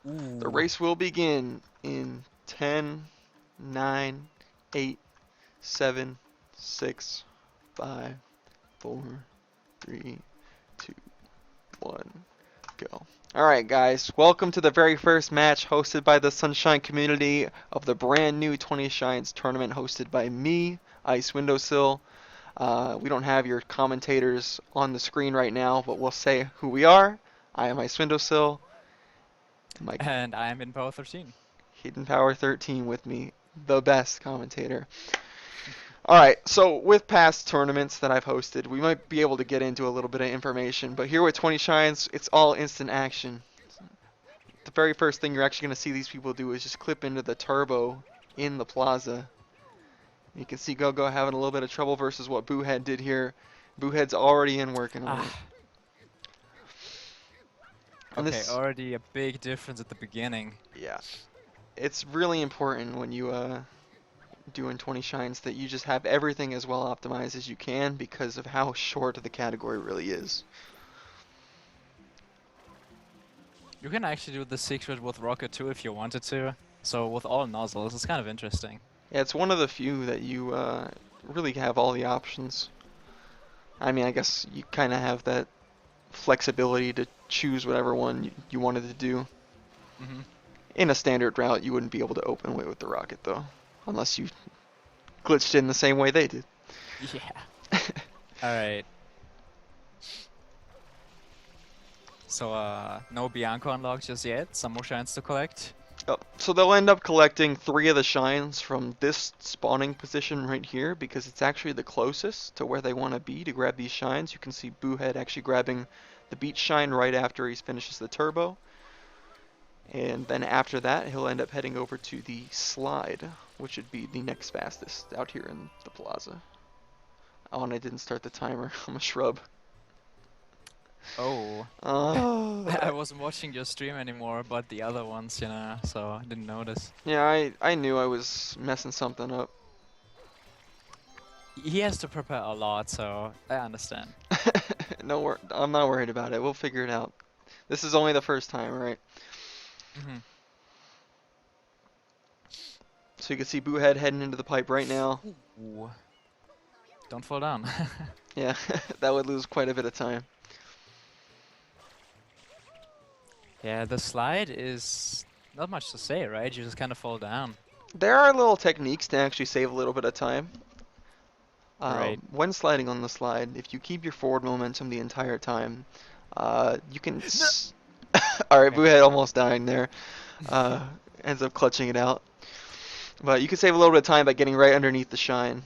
The Ooh. race will begin in 10, 9, 8, 7, 6, 5, 4, 3, 2, 1, go. Alright guys, welcome to the very first match hosted by the Sunshine community of the brand new 20 Shines tournament hosted by me, Ice Windowsill. We don't have your commentators on the screen right now, but we'll say who we are. I am Ice Windowsill, and my And I'm in Power 13. Hidden Power 13 with me, the best commentator. Alright, so with past tournaments that I've hosted, we might be able to get into a little bit of information, but here with 20 Shines, it's all instant action. The very first thing you're actually going to see these people do is just clip into the turbo in the plaza. You can see Go-Go having a little bit of trouble versus what Boohead did here. Boohead's already in working on it. Ah, And okay, this, already a big difference at the beginning. yeah, it's really important when you doing 20 shines that you just have everything as well optimized as you can because of how short the category really is. You can actually do the secret with Rocket too if you wanted to. So with all nozzles, it's kind of interesting. Yeah, it's one of the few that you really have all the options. I mean, I guess you kind of have that flexibility to choose whatever one you wanted to do. Hmm. In a standard route, you wouldn't be able to open way with the rocket though, unless you glitched in the same way they did. Yeah. Alright. So, no Bianco unlocked just yet. Some more shines to collect. Oh, so they'll end up collecting 3 of the shines from this spawning position right here because it's actually the closest to where they want to be to grab these shines. You can see Boohead actually grabbing the beach shine right after he finishes the turbo. And then after that, he'll end up heading over to the slide, which would be the next fastest out here in the plaza. Oh, and I didn't start the timer. I'm a shrub. Oh. Oh, I wasn't watching your stream anymore, but the other ones, so I didn't notice. yeah, I knew I was messing something up. He has to prepare a lot, so I understand. No, I'm not worried about it. We'll figure it out. This is only the first time, right? Hmm. So you can see Boohead heading into the pipe right now. Ooh. Don't fall down. Yeah, that would lose quite a bit of time. Yeah, the slide is not much to say, right? You just kind of fall down. There are little techniques to actually save a little bit of time. Right. When sliding on the slide, if you keep your forward momentum the entire time, you can. No. All right, Okay. Boohead almost dying there. Uh, Ends up clutching it out. But you can save a little bit of time by getting right underneath the shine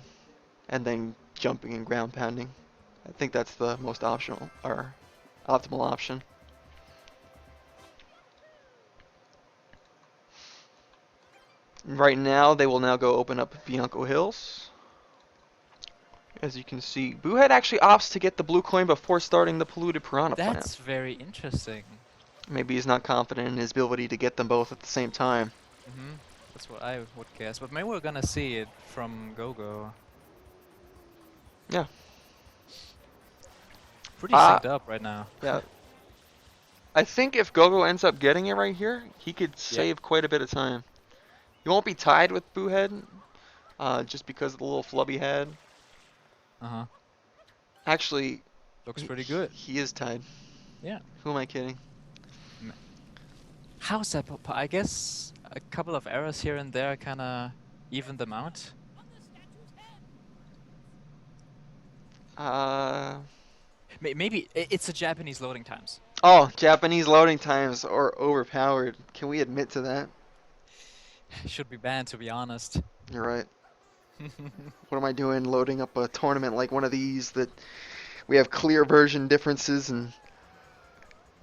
and then jumping and ground pounding. I think that's the most optional or optimal option. Right now, they will now go open up Bianco Hills. As you can see, Boohead actually opts to get the blue coin before starting the polluted piranha plant. That's very interesting. Maybe he's not confident in his ability to get them both at the same time. Mm-hmm. That's what I would guess. But maybe we're gonna see it from Gogo. Yeah. Pretty Uh, synced up right now. yeah. I think if Gogo ends up getting it right here, he could Yeah. save quite a bit of time. He won't be tied with Boohead, just because of the little flub he had. Uh-huh. Actually, Looks pretty good. he is tied. Yeah. Who am I kidding? M- How's that? I guess a couple of errors here and there kind of even them out. Uh, Maybe it's the Japanese loading times. oh, Japanese loading times are overpowered. Can we admit to that? Should be banned, to be honest. You're right. What am I doing loading up a tournament like one of these that we have clear version differences and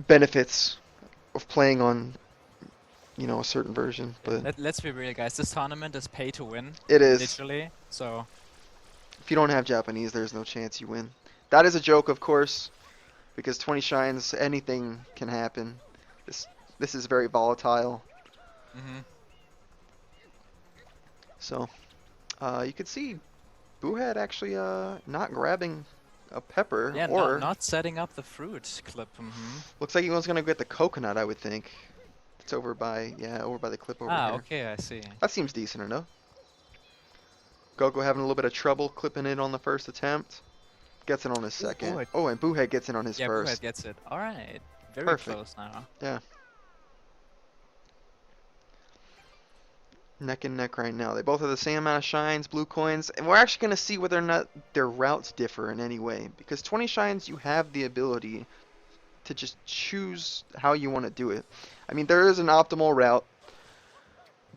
benefits of playing on, a certain version, Yeah, but let's be real, guys. This tournament is pay to win, it is. literally. So, If you don't have Japanese, there's no chance you win. That is a joke, of course, because 20 shines, anything can happen. This this is very volatile. hmm So, you can see Boohead actually not grabbing a pepper, yeah, or not setting up the fruit clip. looks like he was gonna get the coconut, I would think. It's over by, yeah, over by the clip over Ah, here. okay, I see. That seems decent enough. Gogo having a little bit of trouble clipping it on the first attempt. Gets it on his Ooh, second. Oh, and Boohead gets it on his yeah, Buhet first. gets it. All right, very Perfect. close now. Yeah. Neck and neck right now. They both have the same amount of shines, blue coins, and we're actually going to see whether or not their routes differ in any way. Because 20 shines, you have the ability to just choose how you want to do it. I mean, there is an optimal route,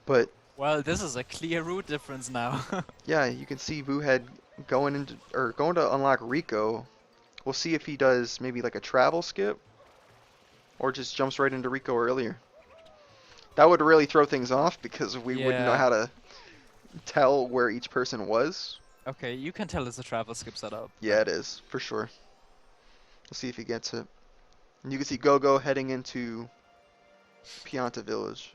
but Well, this is a clear route difference now. yeah, you can see Boohead going to unlock Rico. We'll see if he does maybe like a travel skip or just jumps right into Rico earlier. That would really throw things off because we wouldn't know Yeah. how to tell where each person was. Okay, you can tell it's a travel skip setup. Yeah, it is, for sure. We'll see if he gets it. And you can see Gogo heading into Pianta Village.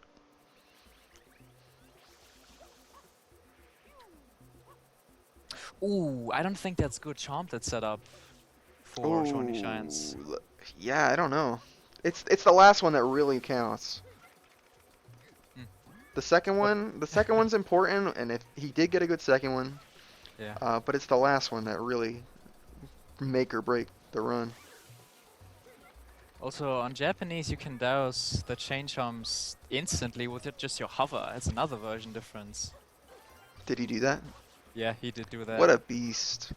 Ooh, I don't think that's good Chomplet setup for Shiny Shines. Ooh, yeah, I don't know. It's the last one that really counts. Hmm. The second one's important, and if he did get a good second one, Yeah. but it's the last one that really make or break the run. Also, on Japanese, you can douse the chain chomps instantly with just your hover. It's another version difference. Did he do that? Yeah, he did do that. What a beast.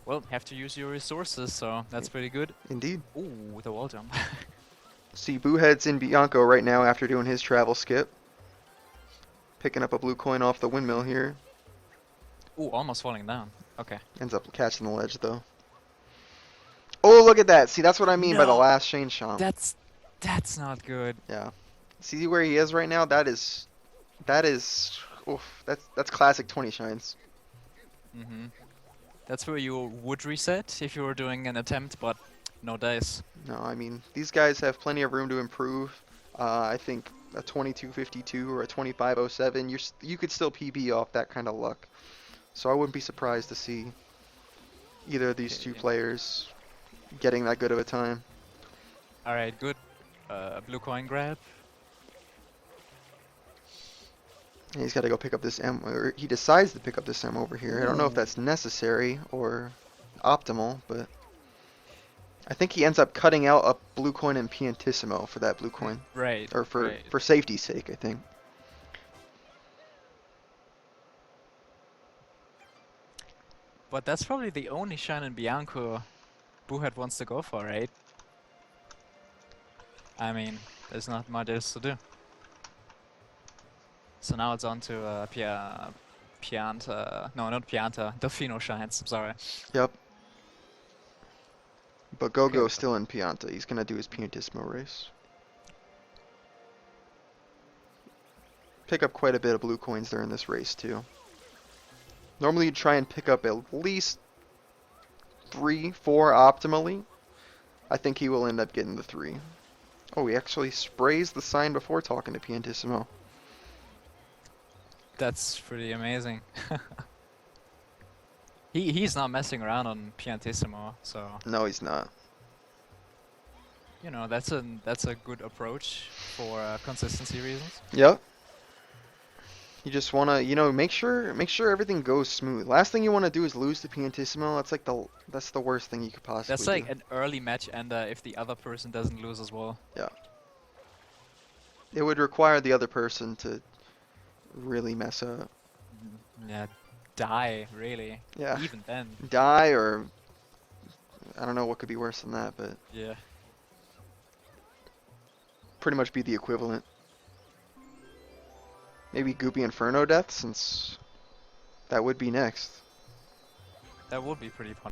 Well, have to use your resources, so that's pretty good. Indeed. Ooh, the wall jump. See, Boohead's in Bianco right now after doing his travel skip. Picking up a blue coin off the windmill here. Ooh, almost falling down. Okay. Ends up catching the ledge though. Oh, look at that. See, that's what I mean by the No, last Shane Chomp. that's not good. Yeah. See where he is right now? That is oof, that's classic 20 shines. Mm-hmm. That's where you would reset if you were doing an attempt, but no dice. No, I mean, these guys have plenty of room to improve. I think a 2252 or a 2507, you could still PB off that kind of luck. So I wouldn't be surprised to see either of these two Okay. players getting that good of a time. All right, good. Blue coin grab. And he's got to go pick up this M, or he decides to pick up this M over here. I don't know if Ooh. that's necessary or optimal, but I think he ends up cutting out a blue coin and Piantissimo for that blue coin, Right. or for Right. safety's sake, I think. But that's probably the only shine in Bianco Buhet wants to go for, right? I mean, there's not much else to do. So now it's on to Pianta. No, not Pianta. Delfino shines. I'm sorry. Yep. But Okay. Gogo's still in Pianta. He's gonna do his Piantissimo race. Pick up quite a bit of blue coins during this race too. Normally you'd try and pick up at least 3, 4 optimally. I think he will end up getting the 3. Oh, he actually sprays the sign before talking to Piantissimo. That's pretty amazing. He's not messing around on Piantissimo, so No, he's not. you know that's a good approach for consistency reasons. Yep. You just wanna, make sure everything goes smooth. Last thing you wanna do is lose to Piantissimo. That's the worst thing you could possibly That's like do. an early match ender if the other person doesn't lose as well. Yeah. It would require the other person to really mess up. Yeah, die really. Yeah. Even then. Die, or I don't know what could be worse than that, but Yeah. pretty much be the equivalent. Maybe Goopy Inferno death, since that would be next. That would be pretty fun.